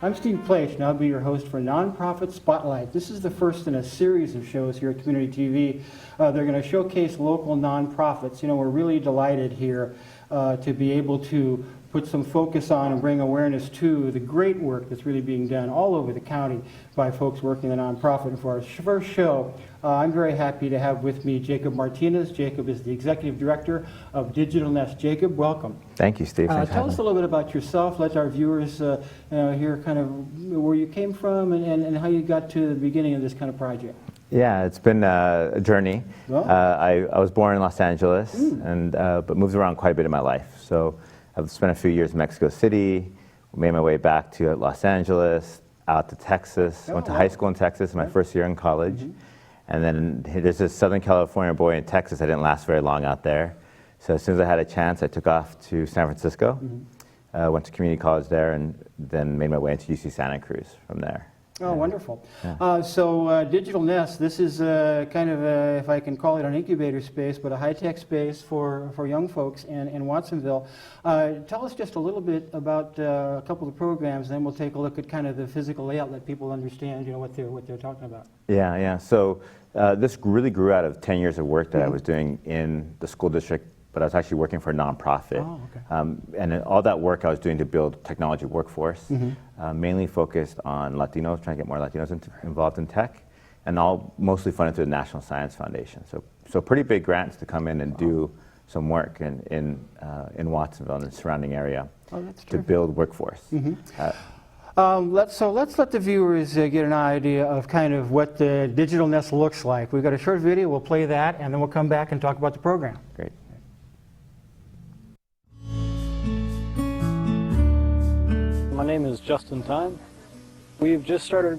I'm Steve Plaish, and I'll be your host for Nonprofit Spotlight. This is the first in a series of shows here at Community TV. They're going to showcase local nonprofits. You know, we're really delighted here to be able to put some focus on and bring awareness to the great work that's really being done all over the county by folks working in the nonprofit. And for our first show, I'm very happy to have with me Jacob Martinez. Jacob is the Executive Director of Digital Nest. Jacob, welcome. Thank you, Steve. Tell us a little bit about yourself. Let our viewers hear kind of where you came from and how you got to the beginning of this kind of project. Yeah, it's been a journey. Well, I was born in Los Angeles, but moved around quite a bit in my life. So I've spent a few years in Mexico City, made my way back to Los Angeles, out to Texas. Went to high school in Texas, my first year in college. And then there's this Southern California boy in Texas. I didn't last very long out there. So as soon as I had a chance, I took off to San Francisco, went to community college there, and then made my way into UC Santa Cruz from there. Oh, wonderful. Yeah. So Digital Nest, this is kind of, if I can call it an incubator space, but a high-tech space for young folks in Watsonville. Tell us just a little bit about a couple of programs, and then we'll take a look at kind of the physical layout, let people understand, you know, what they're talking about. Yeah. So this really grew out of 10 years of work that I was doing in the school district, but I was actually working for a nonprofit. Oh, okay. And all that work I was doing to build technology workforce, mainly focused on Latinos, trying to get more Latinos involved in tech, and all mostly funded through the National Science Foundation. So pretty big grants to come in and do some work in Watsonville and the surrounding area to build workforce. Let's let the viewers get an idea of kind of what the Digital Nest looks like. We've got a short video, we'll play that, and then we'll come back and talk about the program. Great. My name is Justin Time. We've just started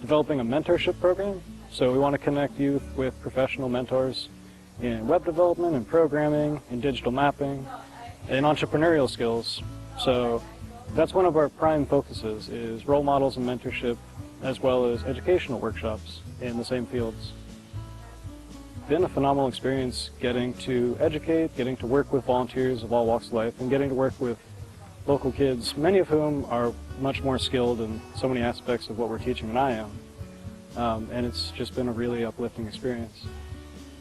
developing a mentorship program. So we want to connect youth with professional mentors in web development and programming, in digital mapping, and entrepreneurial skills. So that's one of our prime focuses, is role models and mentorship, as well as educational workshops in the same fields. It's been a phenomenal experience getting to educate, getting to work with volunteers of all walks of life, and getting to work with local kids, many of whom are much more skilled in so many aspects of what we're teaching than I am. And it's just been a really uplifting experience.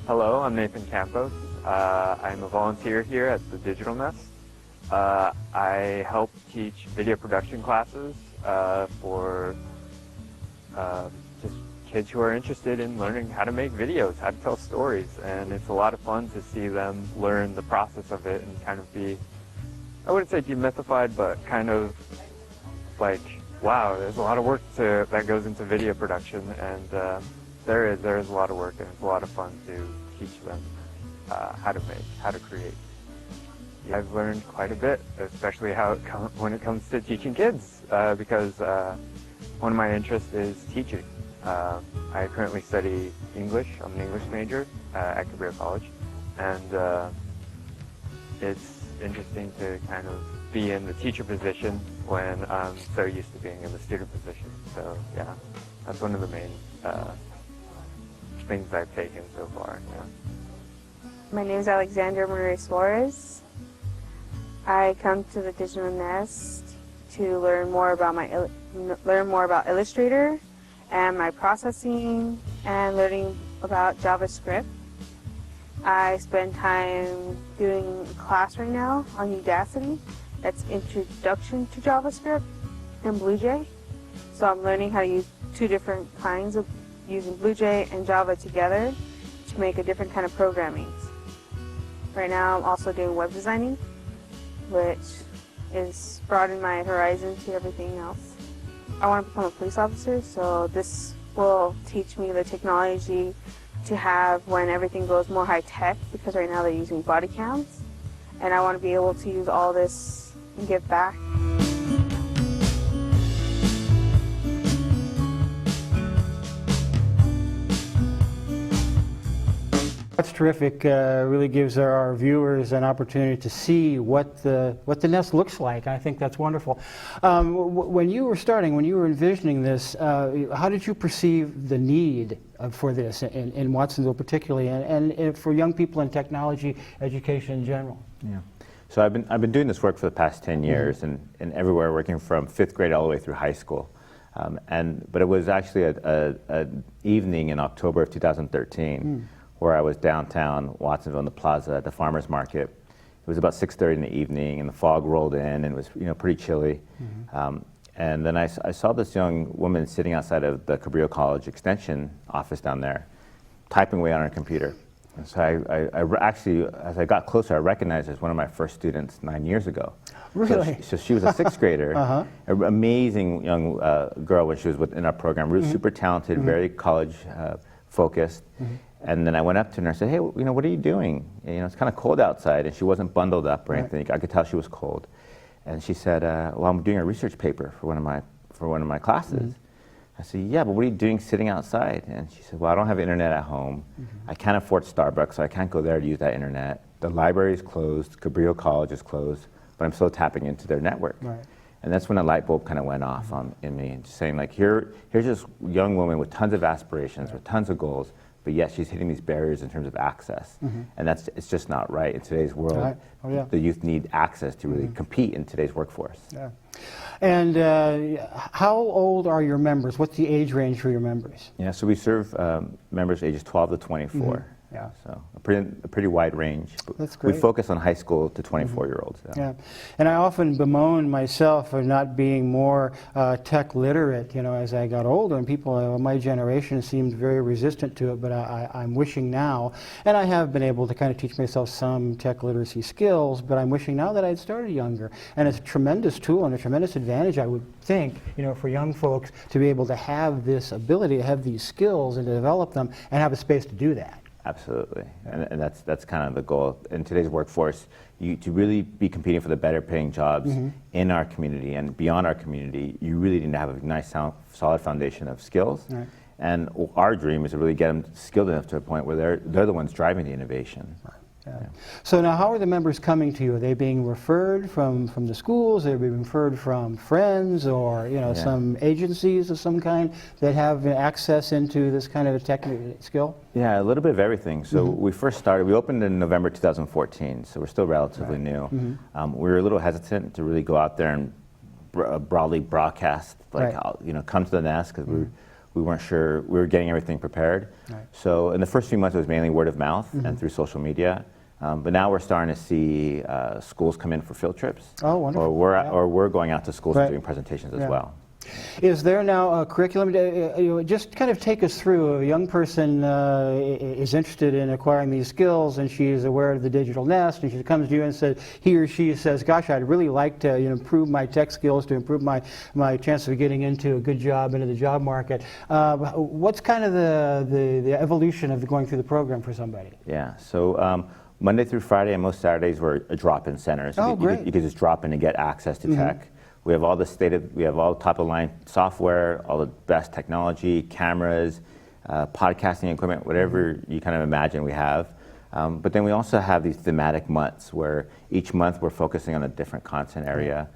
Hello, I'm Nathan Campos. I'm a volunteer here at the Digital Nest. I help teach video production classes for just kids who are interested in learning how to make videos, how to tell stories, and it's a lot of fun to see them learn the process of it and kind of be, I wouldn't say demythified, but kind of like, wow, there's a lot of work that goes into video production, and there is a lot of work, and it's a lot of fun to teach them how to make, how to create. I've learned quite a bit, especially when it comes to teaching kids, because one of my interests is teaching. I currently study English. I'm an English major at Incubator College, and it's interesting to kind of be in the teacher position when I'm so used to being in the student position. So yeah, that's one of the main things I've taken so far. Yeah. My name is Alexandra Maria Suarez. I come to the Digital Nest to learn more about Illustrator and my processing, and learning about JavaScript. I spend time doing a class right now on Udacity. That's Introduction to JavaScript and BlueJ. So I'm learning how to use two different kinds of using BlueJ and Java together to make a different kind of programming. Right now I'm also doing web designing, which is broadening my horizon to everything else. I want to become a police officer, so this will teach me the technology to have when everything goes more high-tech, because right now they're using body cams, and I want to be able to use all this and give back. That's terrific. Really gives our viewers an opportunity to see what the nest looks like. I think that's wonderful. When you were envisioning this, how did you perceive the need for this in Watsonville particularly, and for young people in technology education in general? Yeah. So I've been doing this work for the past 10 years, and everywhere, working from 5th grade all the way through high school. But it was actually an evening in October of 2013 where I was downtown Watsonville in the plaza at the farmers market. It was about 6:30 in the evening, and the fog rolled in, and it was pretty chilly. And then I saw this young woman sitting outside of the Cabrillo College Extension office down there, typing away on her computer. And so I actually, as I got closer, I recognized her as one of my first students 9 years ago. Really? So she was a 6th grader, an amazing young girl when she was in our program, really super talented, very college focused. And then I went up to her and I said, hey, what are you doing? And, it's kind of cold outside, and she wasn't bundled up or anything. I could tell she was cold. And she said, well, I'm doing a research paper for one of my classes. I said, yeah, but what are you doing sitting outside? And she said, well, I don't have internet at home. I can't afford Starbucks, so I can't go there to use that internet. The library is closed, Cabrillo College is closed, but I'm still tapping into their network. And that's when a light bulb kind of went off in me, just saying, like, here's this young woman with tons of aspirations, with tons of goals, but yet she's hitting these barriers in terms of access. And it's just not right in today's world. The youth need access to really compete in today's workforce. And how old are your members? What's the age range for your members? Yeah, so we serve members ages 12 to 24. So a pretty wide range. That's great. We focus on high school to 24-year-olds. And I often bemoan myself for not being more tech literate, as I got older, and people of my generation seemed very resistant to it, but I'm wishing now, and I have been able to kind of teach myself some tech literacy skills, but I'm wishing now that I'd started younger. And it's a tremendous tool and a tremendous advantage, I would think, for young folks to be able to have this ability, to have these skills and to develop them and have a space to do that. Absolutely, and that's kind of the goal in today's workforce. To really be competing for the better paying jobs in our community and beyond our community, you really need to have a nice, solid foundation of skills. And our dream is to really get them skilled enough to a point where they're the ones driving the innovation. So now, how are the members coming to you? Are they being referred from the schools? Are they being referred from friends or some agencies of some kind that have access into this kind of a technical skill? Yeah, a little bit of everything. So we opened in November 2014, so we're still relatively new. We were a little hesitant to really go out there and broadly broadcast, come to the nest, because we weren't sure, we were getting everything prepared. So in the first few months, it was mainly word of mouth and through social media. But now we're starting to see schools come in for field trips. Oh, wonderful. Or we're going out to schools and doing presentations as well. Is there now a curriculum? Just kind of take us through. A young person is interested in acquiring these skills, and she is aware of the digital nest, and she comes to you and says, he or she says, gosh, I'd really like to improve my tech skills, to improve my chance of getting into a good job, into the job market. What's kind of the evolution of going through the program for somebody? Yeah, so Monday through Friday and most Saturdays we're a drop-in center. So you could just drop in and get access to tech. We have all the top-of-the-line software, all the best technology, cameras, podcasting equipment, whatever you kind of imagine we have. But then we also have these thematic months where each month we're focusing on a different content area.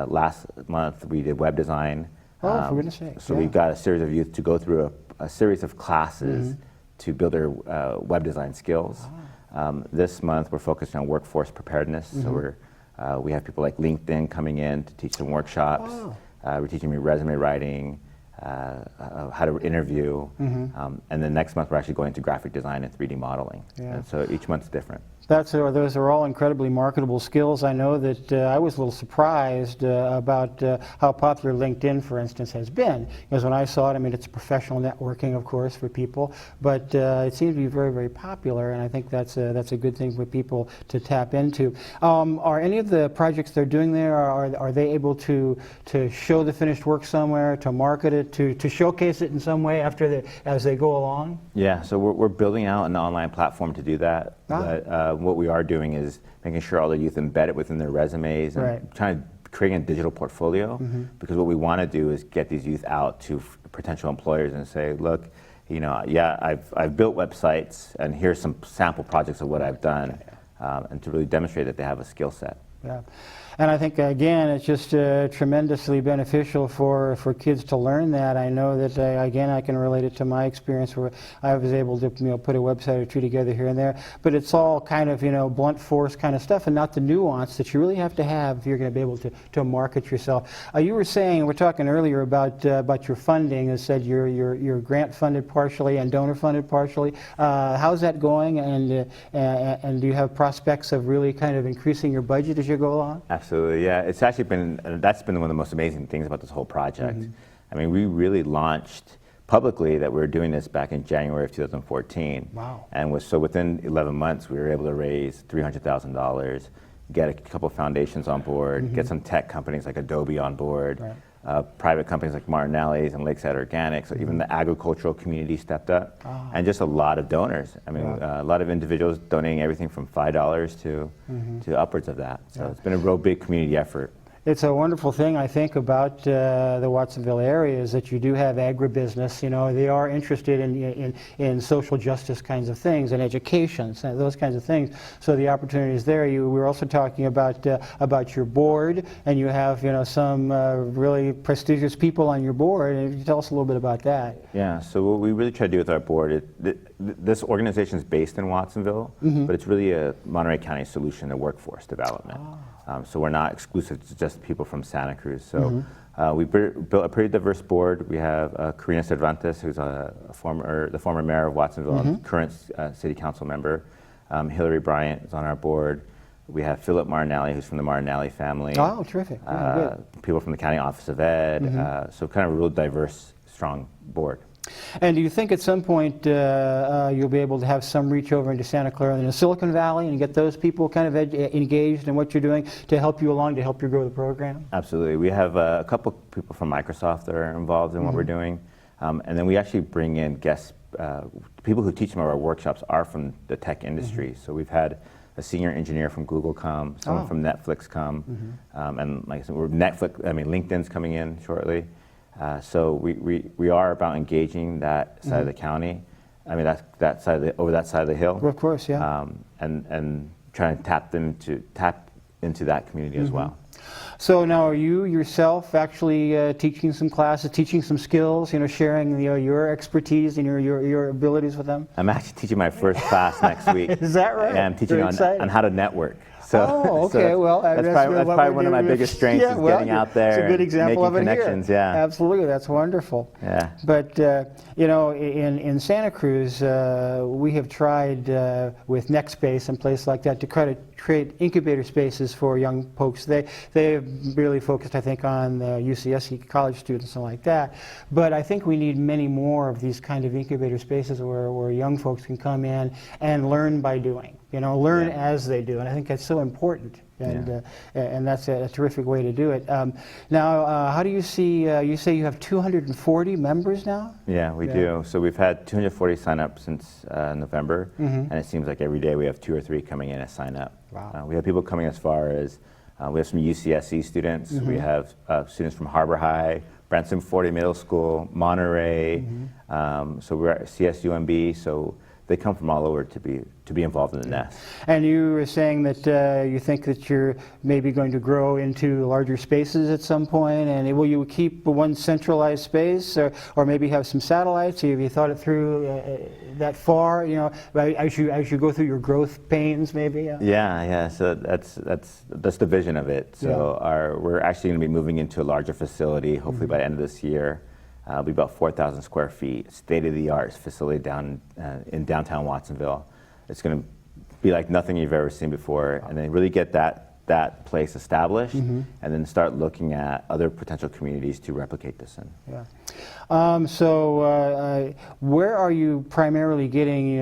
Last month we did web design. Oh, for goodness sake. So we got a series of youth to go through a series of classes to build their web design skills. This month we're focusing on workforce preparedness. So we have people like LinkedIn coming in to teach some workshops. We're teaching me resume writing, how to interview. And then next month we're actually going to graphic design and 3D modeling. And so each month's different. Those are all incredibly marketable skills. I know that I was a little surprised about how popular LinkedIn, for instance, has been. Because when I saw it, I mean, it's professional networking, of course, for people, but it seems to be very, very popular, and I think that's a good thing for people to tap into. Are any of the projects they're doing there, are they able to show the finished work somewhere, to market it, to showcase it in some way as they go along? Yeah, so we're building out an online platform to do that. But what we are doing is making sure all the youth embed it within their resumes and trying to create a digital portfolio. Because what we want to do is get these youth out to potential employers and say, look, I've built websites, and here's some sample projects of what I've done, and to really demonstrate that they have a skill set. And I think, again, it's just tremendously beneficial for kids to learn that. I know that, again, I can relate it to my experience where I was able to put a website or two together here and there. But it's all kind of, blunt force kind of stuff and not the nuance that you really have to have if you're going to be able to market yourself. You were saying, we're talking earlier about your funding. You said you're grant funded partially and donor funded partially. How's that going? And do you have prospects of really kind of increasing your budget as you go along? Absolutely, yeah. It's actually that's been one of the most amazing things about this whole project. I mean, we really launched publicly that we were doing this back in January of 2014. Wow. And so within 11 months, we were able to raise $300,000, get a couple foundations on board, get some tech companies like Adobe on board, private companies like Martinelli's and Lakeside Organics, so even the agricultural community stepped up, and just a lot of donors. I mean, a lot of individuals donating everything from $5 to upwards of that. So it's been a real big community effort. It's a wonderful thing, I think, about the Watsonville area is that you do have agribusiness. They are interested in social justice kinds of things and education, those kinds of things. So the opportunity is there. We were also talking about your board, and you have some really prestigious people on your board. And you tell us a little bit about that. Yeah. So what we really try to do with our board, this organization is based in Watsonville, but it's really a Monterey County solution to workforce development. So we're not exclusive to just people from Santa Cruz. So we built a pretty diverse board. We have Karina Cervantes, who's the former mayor of Watsonville and current city council member. Hillary Bryant is on our board. We have Philip Martinelli, who's from the Martinelli family. Oh, terrific. People from the County Office of Ed. So kind of a real diverse, strong board. And do you think at some point you'll be able to have some reach over into Santa Clara and the Silicon Valley and get those people kind of engaged in what you're doing to help you along, to help you grow the program? Absolutely. We have a couple people from Microsoft that are involved in what we're doing. And then we actually bring in guests. People who teach some of our workshops are from the tech industry. So we've had a senior engineer from Google come, someone from Netflix come, and like I said, LinkedIn's coming in shortly. So we are about engaging that side of the county. I mean, that side of that side of the hill. Of course, yeah. And trying to tap into that community as well. So now, are you yourself actually teaching some classes, teaching some skills? Sharing your expertise and your abilities with them. I'm actually teaching my first class next week. Is that right? Yeah, I'm teaching on how to network. So, okay. That's probably one of my biggest strengths is getting out there. It's a good example of it connections. here. Yeah, absolutely. That's wonderful. Yeah. But in Santa Cruz, we have tried with NextSpace and places like that to create incubator spaces for young folks. They have really focused, I think, on UCSC college students and like that. But I think we need many more of these kind of incubator spaces where young folks can come in and learn by doing. Learn as they do, and I think that's so important, and that's a terrific way to do it. Now, how do you see? You say you have 240 members now? Yeah, we do. So we've had 240 sign up since November, and it seems like every day we have 2 or 3 coming in to sign up. Wow. We have people coming as far as we have some UCSC students. We have students from Harbor High, Branson 40 Middle School, Monterey. So we're at CSUMB. So they come from all over to be involved in the nest. And you were saying that you think that you're maybe going to grow into larger spaces at some point, and will you keep one centralized space, or maybe have some satellites? Have you thought it through that far? As you go through your growth pains, maybe. Yeah. So that's the vision of it. So we're actually going to be moving into a larger facility, hopefully by the end of this year. It'll be about 4,000 square feet, state-of-the-art facility down in downtown Watsonville. It's going to be like nothing you've ever seen before, and then really get that place established, and then start looking at other potential communities to replicate this in. Yeah. So where are you primarily getting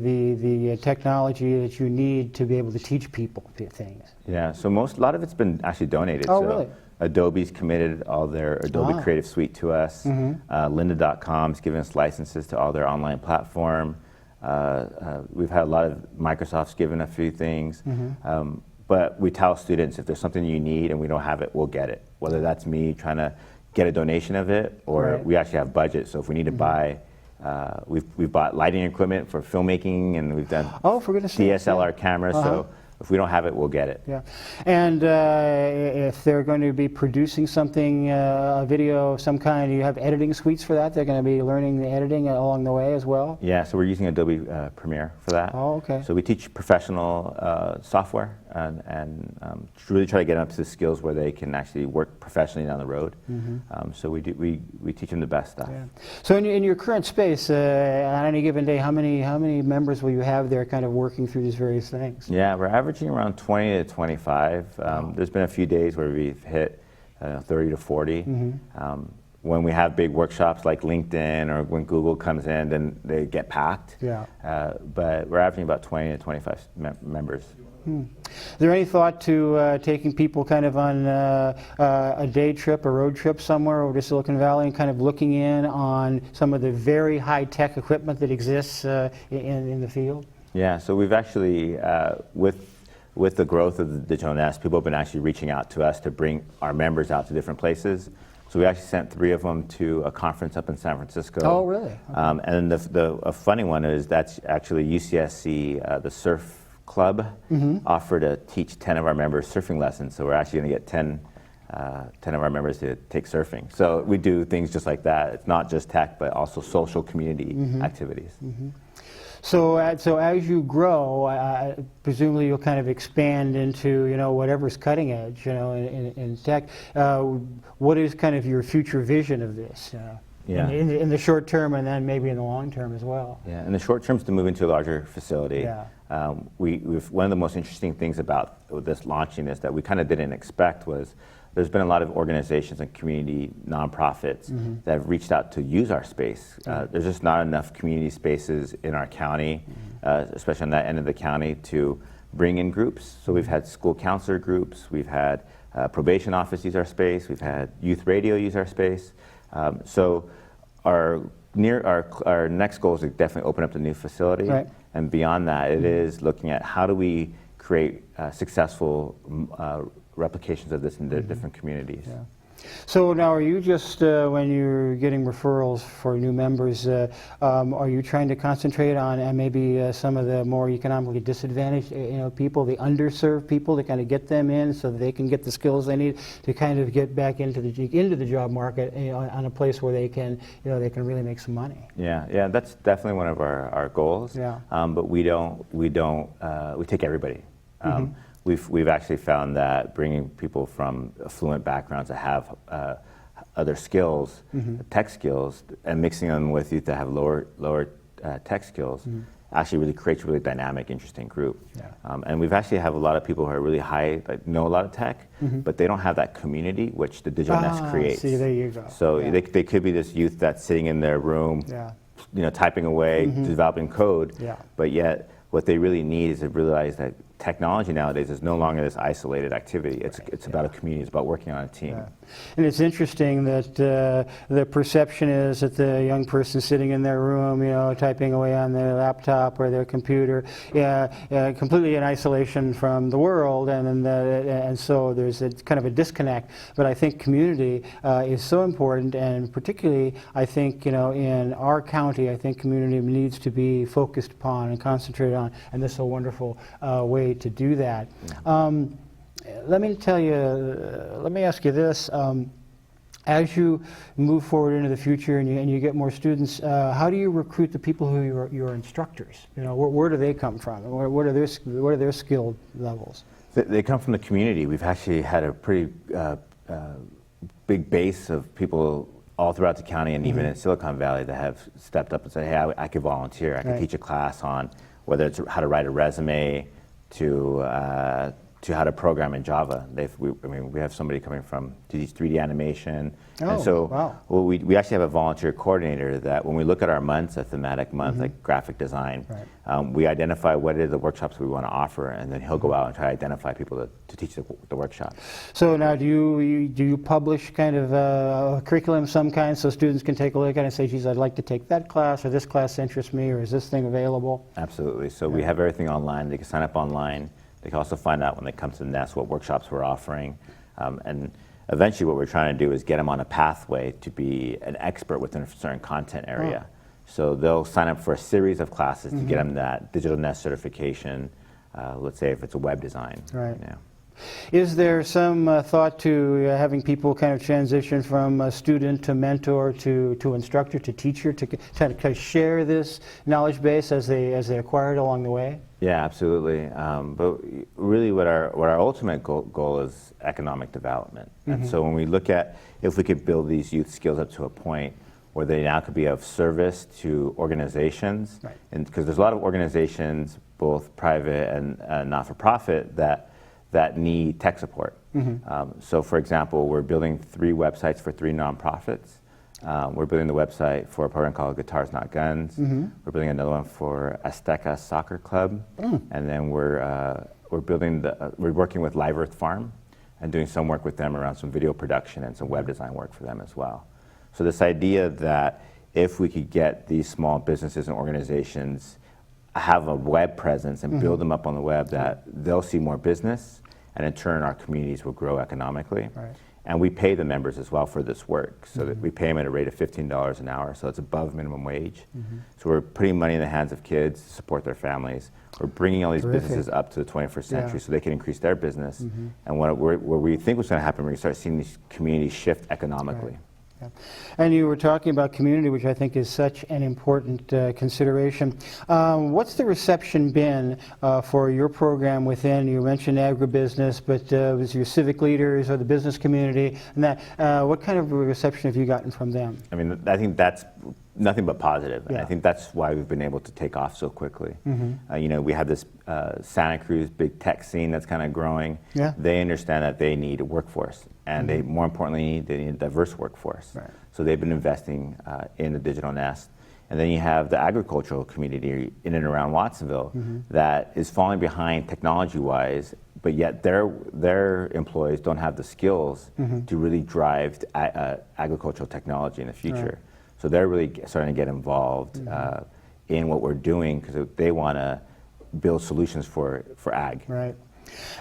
the technology that you need to be able to teach people things? Yeah. So a lot of it's been actually donated. Oh, so really? Adobe's committed all their Adobe Creative Suite to us. Lynda.com's given us licenses to all their online platform. We've had a lot of Microsoft's given a few things. But we tell students if there's something you need and we don't have it, we'll get it. Whether that's me trying to get a donation of it, or we actually have budget. So if we need to buy, we've bought lighting equipment for filmmaking, and we've done for goodness sake, DSLR cameras. So if we don't have it, we'll get it. Yeah, and if they're going to be producing something, a video of some kind, do you have editing suites for that? They're going to be learning the editing along the way as well? Yeah, so we're using Adobe Premiere for that. Oh, okay. So we teach professional software and really try to get them up to the skills where they can actually work professionally down the road. So we teach them the best stuff. Yeah. So in your current space, on any given day, how many members will you have there kind of working through these various things? Yeah, we're averaging around 20 to 25. There's been a few days where we've hit 30 to 40. When we have big workshops like LinkedIn or when Google comes in, then they get packed. Yeah. But we're averaging about 20 to 25 members. Is there any thought to taking people kind of on a day trip, a road trip somewhere over to Silicon Valley and kind of looking in on some of the very high-tech equipment that exists in the field? Yeah, so we've actually, with the growth of the Digital Nest, people have been actually reaching out to us to bring our members out to different places. So we actually sent 3 of them to a conference up in San Francisco. Oh, really? Okay. And a funny one is that's actually UCSC, the surf club, offered to teach 10 of our members surfing lessons. So we're actually going to get 10 of our members to take surfing. So we do things just like that. It's not just tech, but also social community activities. So as you grow, presumably you'll kind of expand into, you know, whatever's cutting edge, you know, in tech. What is kind of your future vision of this? Yeah. In the short term and then maybe in the long term as well. Yeah, in the short term is to move into a larger facility. Yeah. One of the most interesting things about this launching this that we kind of didn't expect was there's been a lot of organizations and community nonprofits that have reached out to use our space. There's just not enough community spaces in our county, especially on that end of the county, to bring in groups. So we've had school counselor groups, we've had probation office use our space, we've had youth radio use our space. So our next goal is to definitely open up the new facility. Right. And beyond that, it is looking at how do we create successful replications of this in the different communities. Yeah. So now, are you just when you're getting referrals for new members, are you trying to concentrate on maybe some of the more economically disadvantaged, people, the underserved people, to kind of get them in so that they can get the skills they need to kind of get back into the job market, on a place where they can really make some money? Yeah, that's definitely one of our goals. Yeah. But we take everybody. We've actually found that bringing people from affluent backgrounds that have other skills, tech skills, and mixing them with youth that have lower tech skills actually really creates a really dynamic, interesting group. Yeah. And we've actually have a lot of people who are really high, that know a lot of tech, but they don't have that community which the Digital Nest creates. See, there you go. So yeah. they could be this youth that's sitting in their room, Yeah. typing away, developing code, Yeah. but yet what they really need is to realize that technology nowadays is no longer this isolated activity. It's about a community. It's about working on a team. Yeah. And it's interesting that the perception is that the young person sitting in their room, typing away on their laptop or their computer, completely in isolation from the world, and so there's a kind of a disconnect. But I think community is so important, and particularly I think in our county, I think community needs to be focused upon and concentrated on, and this is a wonderful way to do that. Let me ask you this. As you move forward into the future and you get more students, how do you recruit the people who are your instructors? Where do they come from? What are their skill levels? They come from the community. We've actually had a pretty big base of people all throughout the county and even in Silicon Valley that have stepped up and said, hey, I could volunteer. I could teach a class on whether it's how to write a resume to how to program in Java. We have somebody coming from to teach 3D animation. And so wow. we actually have a volunteer coordinator that when we look at our months, a thematic month, like graphic design, we identify what are the workshops we want to offer, and then he'll go out and try to identify people to teach the workshop. So now do you publish kind of a curriculum of some kind so students can take a look at it and say, geez, I'd like to take that class, or this class interests me, or is this thing available? Absolutely. So we have everything online. They can sign up online. They can also find out when they come to the Nest what workshops we're offering. And eventually what we're trying to do is get them on a pathway to be an expert within a certain content area. So they'll sign up for a series of classes to get them that Digital Nest certification, let's say if it's a web design. Right. You know. Is there some thought to having people kind of transition from student to mentor to instructor to teacher to kind of share this knowledge base as they acquire it along the way? Yeah, absolutely. But really what our ultimate goal is economic development. And so when we look at if we could build these youth skills up to a point where they now could be of service to organizations, right. And because there's a lot of organizations, both private and not-for-profit, that need tech support. So for example, we're building 3 websites for 3 nonprofits. We're building the website for a program called Guitars Not Guns. We're building another one for Azteca Soccer Club. And then we're working with Live Earth Farm and doing some work with them around some video production and some web design work for them as well. So this idea that if we could get these small businesses and organizations have a web presence and build them up on the web, that they'll see more business, and in turn our communities will grow economically. Right. And we pay the members as well for this work, so that we pay them at a rate of $15 an hour, so it's above minimum wage. So we're putting money in the hands of kids to support their families. We're bringing all these Terrific. businesses up to the 21st century so they can increase their business. And what we think was going to happen, we're going to start seeing these communities shift economically. Right. Yeah. And you were talking about community, which I think is such an important consideration. What's the reception been for your program within, you mentioned agribusiness, but was your civic leaders or the business community, and that, what kind of reception have you gotten from them? I mean, I think that's nothing but positive. And Yeah. I think that's why we've been able to take off so quickly. You know, we have this Santa Cruz big tech scene that's kind of growing. Yeah. They understand that they need a workforce, and they, more importantly, they need a diverse workforce. Right. So they've been investing in the digital nest. And then you have the agricultural community in and around Watsonville that is falling behind technology-wise, but yet their employees don't have the skills to really drive agricultural technology in the future. Right. So they're really starting to get involved in what we're doing because they want to build solutions for ag. Right.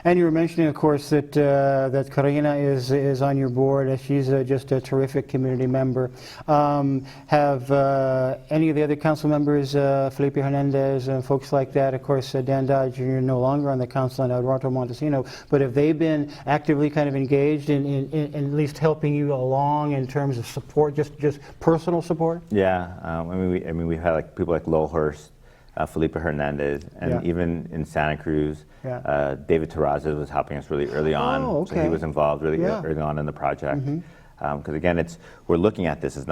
And you were mentioning, of course, that that Karina is on your board. She's just a terrific community member. Have any of the other council members, Felipe Hernandez and folks like that, of course, Dan Dodge, you're no longer on the council, and Eduardo Montesino, but have they been actively kind of engaged in at least helping you along in terms of support, just personal support? Yeah, I mean, we've had like people like Lowell Hurst, Felipe Hernandez, and even in Santa Cruz, David Terrazas was helping us really early on. Oh, okay. So he was involved really early on in the project. Because again, we're looking at this as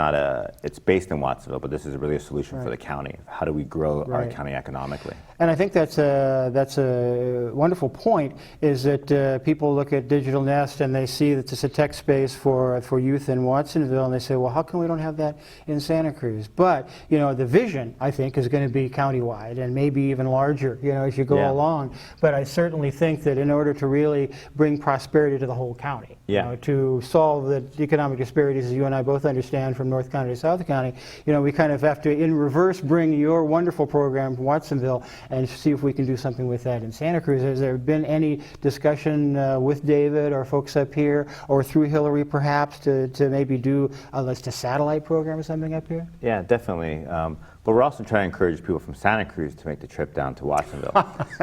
it's based in Watsonville, but this is really a solution for the county. How do we grow our county economically? And I think that's a wonderful point, is that people look at Digital Nest and they see that it's a tech space for youth in Watsonville, and they say, well, how come we don't have that in Santa Cruz? But, you know, the vision, I think, is going to be countywide and maybe even larger, you know, as you go along. But I certainly think that in order to really bring prosperity to the whole county, you know, to solve the economic disparities, as you and I both understand, from North County to South County, you know, we kind of have to, in reverse, bring your wonderful program from Watsonville and see if we can do something with that in Santa Cruz. Has there been any discussion with David or folks up here, or through Hillary perhaps, to maybe do a satellite program or something up here? Yeah, definitely. But we're also trying to encourage people from Santa Cruz to make the trip down to Watsonville.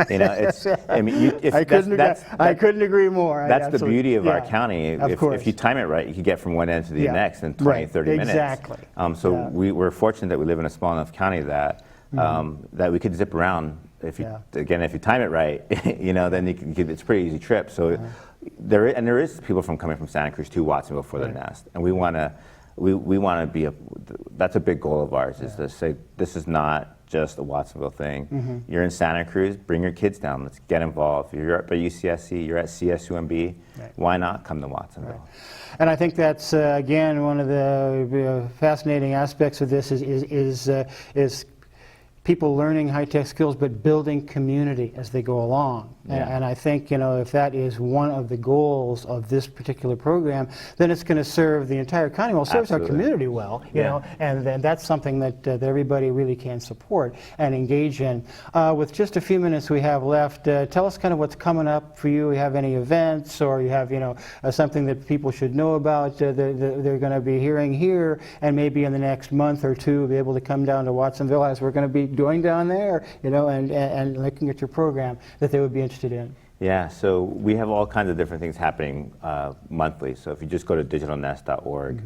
You know, it's. I mean, I couldn't agree more. That's the beauty of our county. Of course. If you time it right, you can get from one end to the next in 20, 30 minutes. Exactly. So we're fortunate that we live in a small enough county that that we could zip around. If you if you time it right, you know, then it's a pretty easy trip. So there is people coming from Santa Cruz to Watsonville for the nest, and we want to. We want to be that's a big goal of ours, is to say this is not just a Watsonville thing. You're in Santa Cruz, bring your kids down, let's get involved. If you're at UCSC, you're at CSUMB, why not come to Watsonville? And I think that's, again, one of the fascinating aspects of this is people learning high-tech skills, but building community as they go along. And I think, you know, if that is one of the goals of this particular program, then it's going to serve the entire county well, serves our community well, you know, and that's something that everybody really can support and engage in. With just a few minutes we have left, tell us kind of what's coming up for you. You have any events, or you have, you know, something that people should know about they're going to be hearing here, and maybe in the next month or two be able to come down to Watsonville, as we're going to be doing down there, and looking at your program that they would be interested in? Yeah, so we have all kinds of different things happening monthly. So if you just go to digitalnest.org,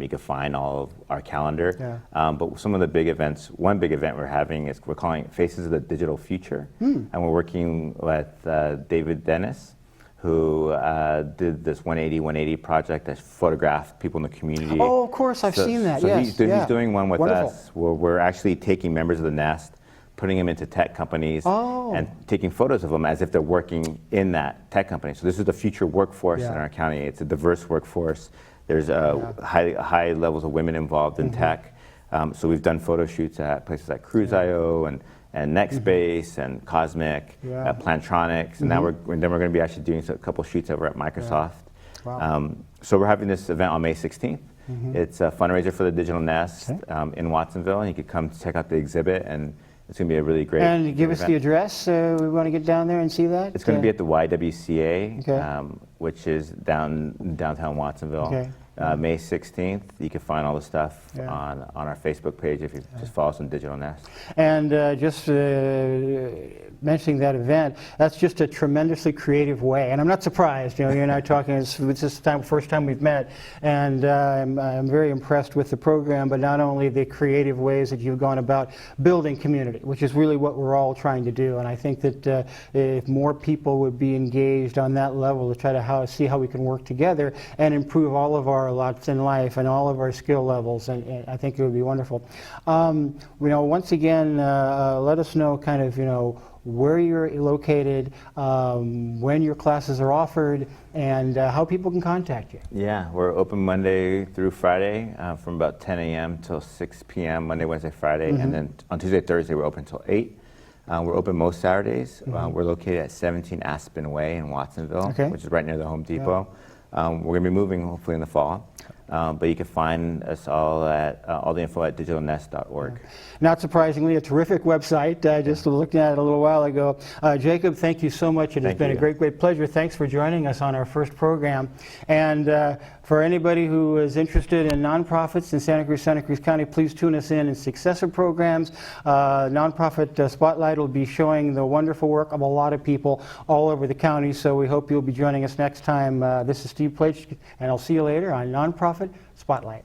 you can find all of our calendar. Yeah. But some of the big events, one big event we're having is we're calling it Faces of the Digital Future. And we're working with David Dennis, who did this 180 project that photographed people in the community. Oh, of course, I've seen that, so yes. He's doing one with Wonderful. us where we're actually taking members of the Nest, putting them into tech companies, and taking photos of them as if they're working in that tech company. So this is the future workforce in our county. It's a diverse workforce. There's high levels of women involved in tech. So we've done photo shoots at places like Cruise.io and NextSpace and Cosmic, at Plantronics, and now we're going to be actually doing a couple shoots over at Microsoft. Wow. So we're having this event on May 16th. It's a fundraiser for the Digital Nest in Watsonville, and you could come check out the exhibit, and it's going to be a really great And give us event. the address. We want to get down there and see that. It's going to be at the YWCA, Okay. which is downtown Watsonville. Okay. May 16th. You can find all the stuff Yeah. on our Facebook page if you just follow us on Digital Nest. And just mentioning that event, that's just a tremendously creative way. And I'm not surprised. You and I are talking, it's this first time we've met, and I'm very impressed with the program, but not only the creative ways that you've gone about building community, which is really what we're all trying to do. And I think that if more people would be engaged on that level to try to see how we can work together and improve all of our lots in life and all of our skill levels, and I think it would be wonderful. Once again, let us know kind of, where you're located, when your classes are offered, and how people can contact you. Yeah, we're open Monday through Friday from about 10 a.m. till 6 p.m. Monday, Wednesday, Friday, and then on Tuesday, Thursday we're open till 8. We're open most Saturdays. We're located at 17 Aspen Way in Watsonville, which is right near the Home Depot. We're going to be moving hopefully in the fall. But you can find us all at all the info at digitalnest.org. Not surprisingly, a terrific website. I just looked at it a little while ago. Jacob, thank you so much. It has been a great pleasure. Thanks for joining us on our first program. And for anybody who is interested in nonprofits in Santa Cruz County, please tune us in successor programs. Nonprofit Spotlight will be showing the wonderful work of a lot of people all over the county. So we hope you'll be joining us next time. This is Steve Plach, and I'll see you later on Nonprofit Spotlight.